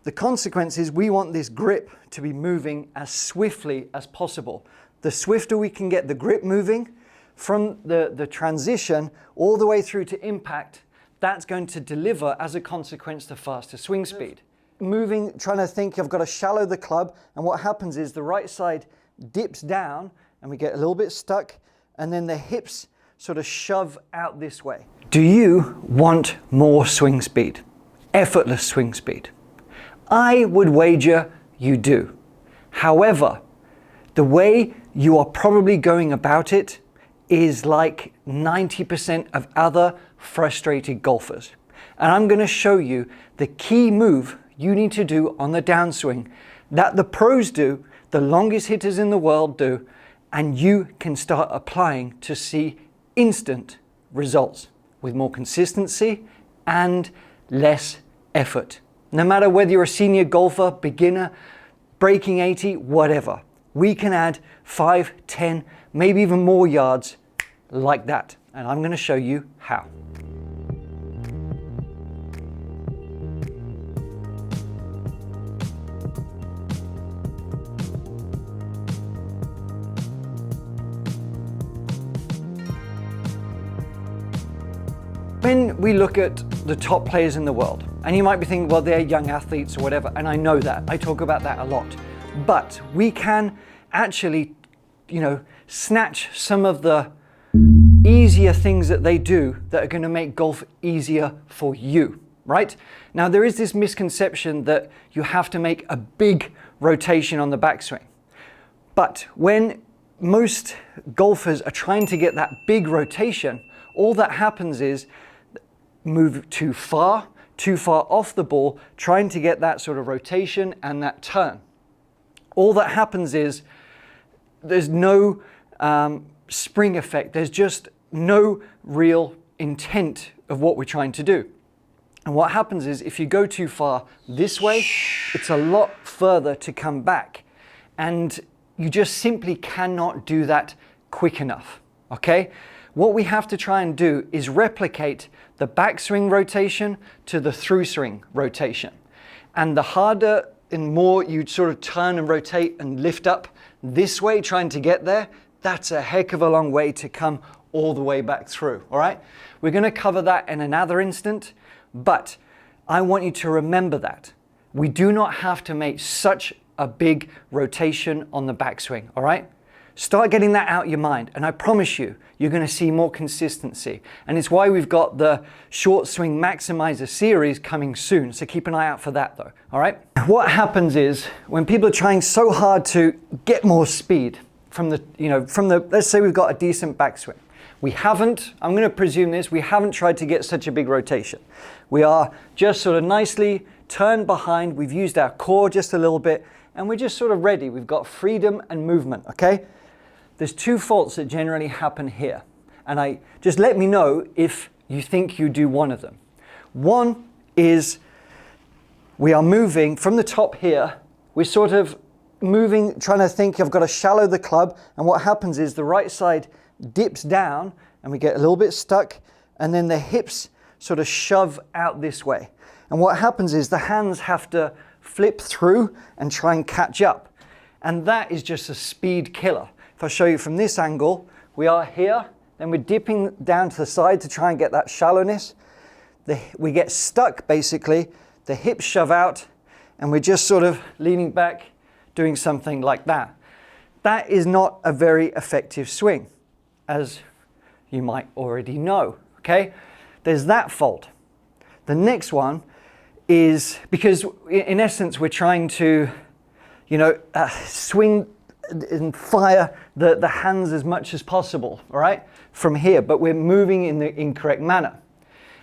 The consequence is we want this grip to be moving as swiftly as possible. The swifter we can get the grip moving from the transition all the way through to impact, that's going to deliver as a consequence the faster swing speed. Moving, trying to think, I've got to shallow the club, and what happens is the right side dips down and we get a little bit stuck, and then the hips sort of shove out this way. Do you want more swing speed? Effortless swing speed? I would wager you do. However, the way you are probably going about it is like 90% of other frustrated golfers. And I'm going to show you the key move you need to do on the downswing that the pros do, the longest hitters in the world do, and you can start applying to see instant results with more consistency and less effort. No matter whether you're a senior golfer, beginner, breaking 80, whatever, we can add 5, 10, maybe even more yards like that. And I'm going to show you how. When we look at the top players in the world, and you might be thinking, well, they're young athletes or whatever, and I know that. I talk about that a lot. But we can actually, snatch some of the easier things that they do that are going to make golf easier for you, right? Now, there is this misconception that you have to make a big rotation on the backswing. But when most golfers are trying to get that big rotation, all that happens is move too far off the ball, trying to get that sort of rotation and that turn. All that happens is there's no spring effect. There's just no real intent of what we're trying to do. And what happens is if you go too far this way, it's a lot further to come back. And you just simply cannot do that quick enough, okay? What we have to try and do is replicate the backswing rotation to the through swing rotation. And the harder and more you sort of turn and rotate and lift up this way, trying to get there, that's a heck of a long way to come all the way back through, all right? We're gonna cover that in another instant, but I want you to remember that. We do not have to make such a big rotation on the backswing, all right? Start getting that out of your mind, and I promise you, you're going to see more consistency. And it's why we've got the Short Swing Maximizer series coming soon, so keep an eye out for that though, all right? What happens is, when people are trying so hard to get more speed from the, let's say we've got a decent backswing. We haven't, I'm going to presume this, we haven't tried to get such a big rotation. We are just sort of nicely turned behind, we've used our core just a little bit, and we're just sort of ready. We've got freedom and movement, okay? There's two faults that generally happen here, and just let me know if you think you do one of them. One is we are moving from the top here, we're sort of moving, trying to think, I've got to shallow the club, and what happens is the right side dips down and we get a little bit stuck, and then the hips sort of shove out this way. And what happens is the hands have to flip through and try and catch up. And that is just a speed killer. If I show you from this angle, we are here, then we're dipping down to the side to try and get that shallowness. We get stuck basically, the hips shove out, and we're just sort of leaning back, doing something like that. That is not a very effective swing, as you might already know, okay? There's that fault. The next one is, because in essence we're trying to, swing and fire the hands as much as possible, all right, from here, but we're moving in the incorrect manner.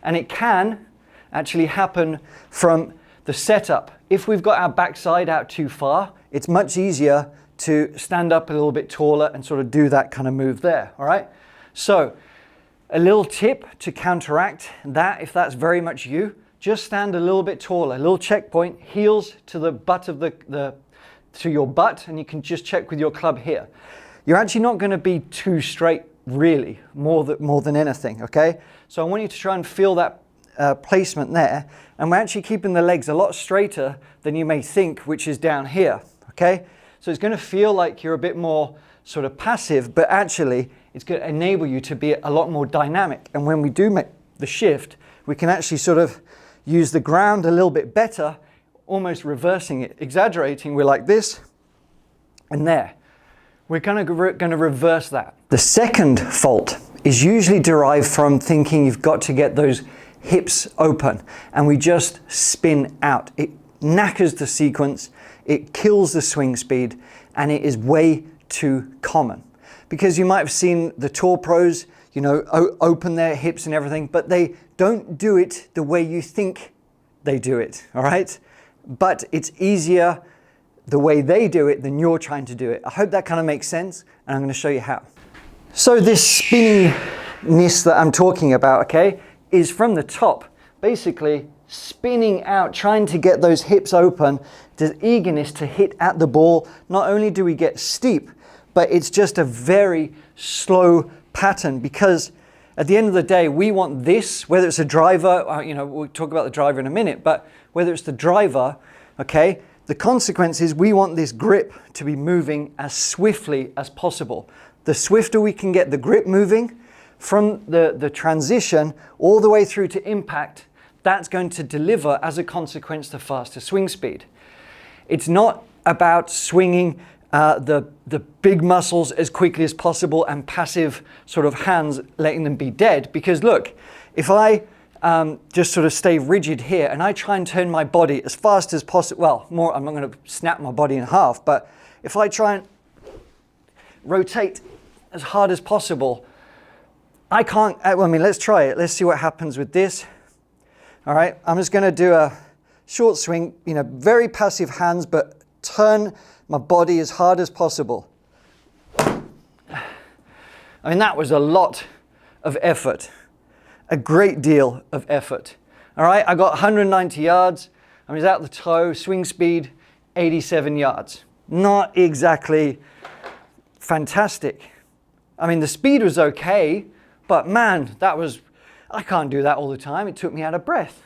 And it can actually happen from the setup. If we've got our backside out too far, it's much easier to stand up a little bit taller and sort of do that kind of move there, all right? So a little tip to counteract that, if that's very much you, just stand a little bit taller, a little checkpoint, heels to the butt of to your butt, and you can just check with your club here. You're actually not going to be too straight, really, more than anything, okay? So I want you to try and feel that placement there, and we're actually keeping the legs a lot straighter than you may think, which is down here, okay? So it's going to feel like you're a bit more sort of passive, but actually it's going to enable you to be a lot more dynamic. And when we do make the shift, we can actually sort of use the ground a little bit better, almost reversing it, exaggerating. We're like this and there. We're going to reverse that. The second fault is usually derived from thinking you've got to get those hips open, and we just spin out. It knackers the sequence, it kills the swing speed, and it is way too common. Because you might have seen the tour pros, you know, open their hips and everything, but they don't do it the way you think they do it, all right? But it's easier the way they do it than you're trying to do it. I hope that kind of makes sense, and I'm going to show you how. So this spinniness that I'm talking about, okay, is from the top, basically spinning out, trying to get those hips open, the eagerness to hit at the ball. Not only do we get steep, but it's just a very slow pattern, because at the end of the day, we want this, whether it's a driver, you know, we'll talk about the driver in a minute, but whether it's the driver, okay, the consequence is we want this grip to be moving as swiftly as possible. The swifter we can get the grip moving, from the transition all the way through to impact, that's going to deliver as a consequence the faster swing speed. It's not about swinging the big muscles as quickly as possible and passive sort of hands, letting them be dead. Because look, if I just sort of stay rigid here and I try and turn my body as fast as possible, well, more, I'm not going to snap my body in half, but if I try and rotate as hard as possible, I can't, well, I mean, let's try it. Let's see what happens with this. All right, I'm just going to do a short swing, you know, very passive hands, but turn my body as hard as possible. I mean, that was a lot of effort, a great deal of effort. All right, I got 190 yards. I was out the toe, swing speed, 87 yards. Not exactly fantastic. I mean, the speed was okay, but man, I can't do that all the time. It took me out of breath.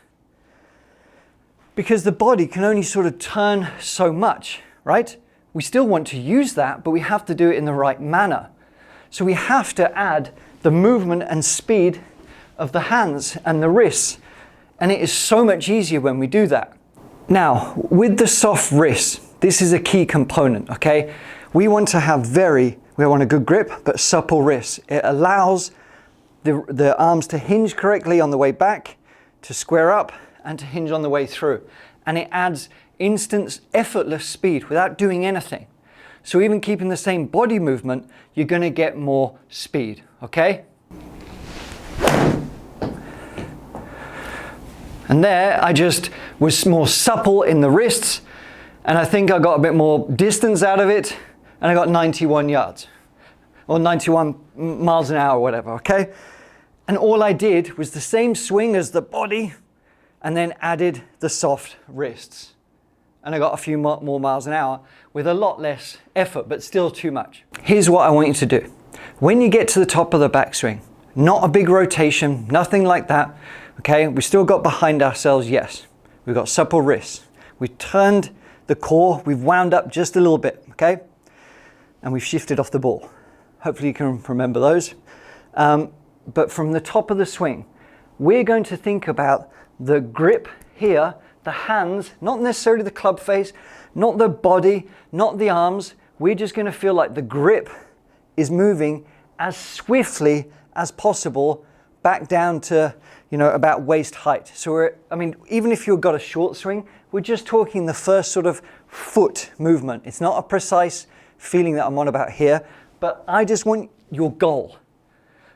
Because the body can only sort of turn so much, right? We still want to use that, but we have to do it in the right manner. So we have to add the movement and speed of the hands and the wrists. And it is so much easier when we do that. Now, with the soft wrists, this is a key component, okay? We want to have we want a good grip, but supple wrists. It allows the arms to hinge correctly on the way back, to square up, and to hinge on the way through. And it adds instant, effortless speed without doing anything. So even keeping the same body movement, you're going to get more speed, okay? And there, I just was more supple in the wrists, and I think I got a bit more distance out of it, and I got 91 yards, or 91 miles an hour, whatever, okay? And all I did was the same swing as the body, and then added the soft wrists. And I got a few more miles an hour with a lot less effort, but still too much. Here's what I want you to do. When you get to the top of the backswing, not a big rotation, nothing like that, okay? We still got behind ourselves, yes. We've got supple wrists. We turned the core, we've wound up just a little bit, okay? And we've shifted off the ball. Hopefully you can remember those. But from the top of the swing, we're going to think about the grip here, the hands, not necessarily the club face, not the body, not the arms. We're just going to feel like the grip is moving as swiftly as possible back down to, you know, about waist height. So even if you've got a short swing, we're just talking the first sort of foot movement. It's not a precise feeling that I'm on about here, but I just want your goal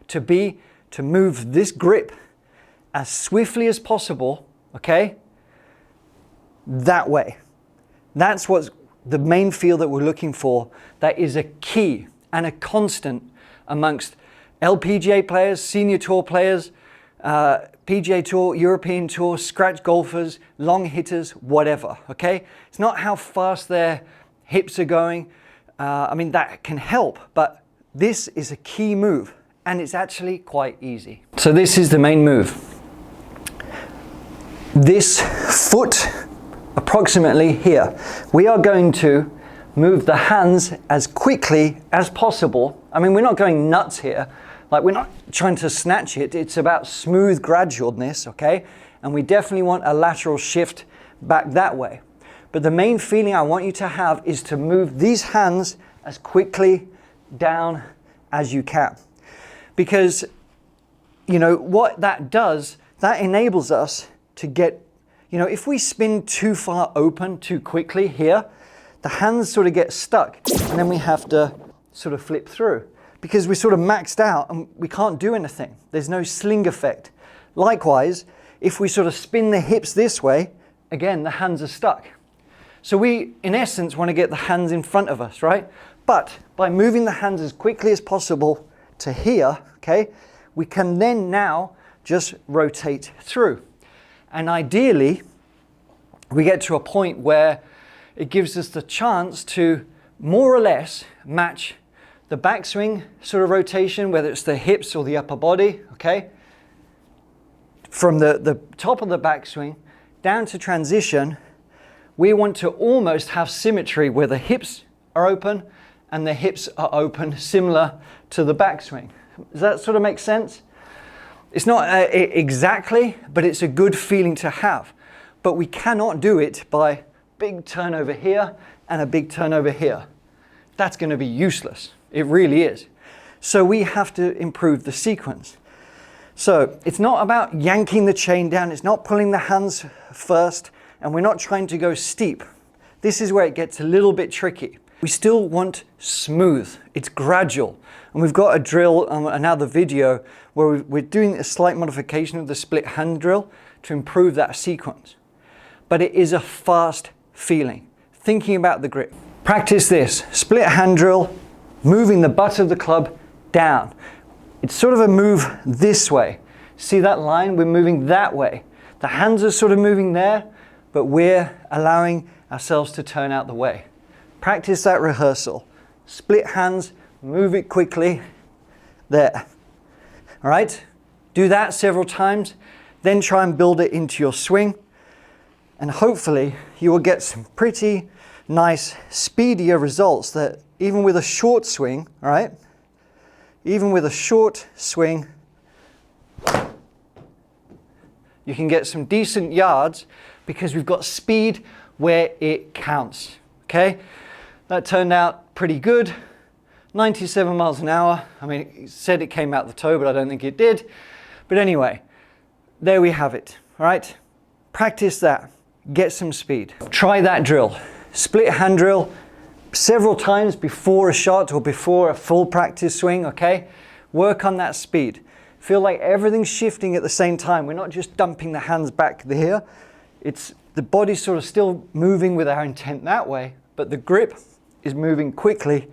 to be to move this grip as swiftly as possible, okay? That way. That's what's the main feel that we're looking for. That is a key and a constant amongst LPGA players, senior tour players, PGA Tour, European Tour, scratch golfers, long hitters, whatever, okay? It's not how fast their hips are going. I mean, that can help, but this is a key move, and it's actually quite easy. So this is the main move. this foot approximately here. We are going to move the hands as quickly as possible. I mean, we're not going nuts here. Like, we're not trying to snatch it. It's about smooth gradualness, okay? And we definitely want a lateral shift back that way. But the main feeling I want you to have is to move these hands as quickly down as you can. Because, you know, what that does, that enables us to get, you know, if we spin too far open too quickly here, the hands sort of get stuck, and then we have to sort of flip through because we're sort of maxed out and we can't do anything. There's no sling effect. Likewise, if we sort of spin the hips this way, again, the hands are stuck. So we, in essence, want to get the hands in front of us, right? But by moving the hands as quickly as possible to here, okay, we can then now just rotate through. And ideally, we get to a point where it gives us the chance to more or less match the backswing sort of rotation, whether it's the hips or the upper body, okay? From the top of the backswing down to transition, we want to almost have symmetry where the hips are open and the hips are open, similar to the backswing. Does that sort of make sense? It's not exactly, but it's a good feeling to have. But we cannot do it by big turn over here and a big turn over here. That's going to be useless. It really is. So we have to improve the sequence. So it's not about yanking the chain down. It's not pulling the hands first, and we're not trying to go steep. This is where it gets a little bit tricky. We still want smooth. It's gradual. And we've got a drill on another video where we're doing a slight modification of the split hand drill to improve that sequence. But it is a fast feeling. Thinking about the grip. Practice this. Split hand drill, moving the butt of the club down. It's sort of a move this way. See that line? We're moving that way. The hands are sort of moving there, but we're allowing ourselves to turn out the way. Practice that rehearsal. Split hands, move it quickly. There. All right? Do that several times, then try and build it into your swing. And hopefully you will get some pretty nice, speedier results that even with a short swing, all right? Even with a short swing, you can get some decent yards because we've got speed where it counts, okay? That turned out pretty good. 97 miles an hour. I mean, it said it came out the toe, but I don't think it did. But anyway, there we have it, all right? Practice that. Get some speed. Try that drill. Split hand drill several times before a shot or before a full practice swing, okay? Work on that speed. Feel like everything's shifting at the same time. We're not just dumping the hands back here. It's the body's sort of still moving with our intent that way, but the grip is moving quickly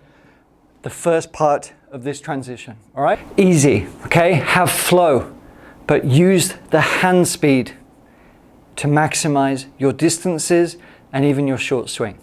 the first part of this transition, all right? Easy, okay? Have flow, but use the hand speed to maximize your distances and even your short swing.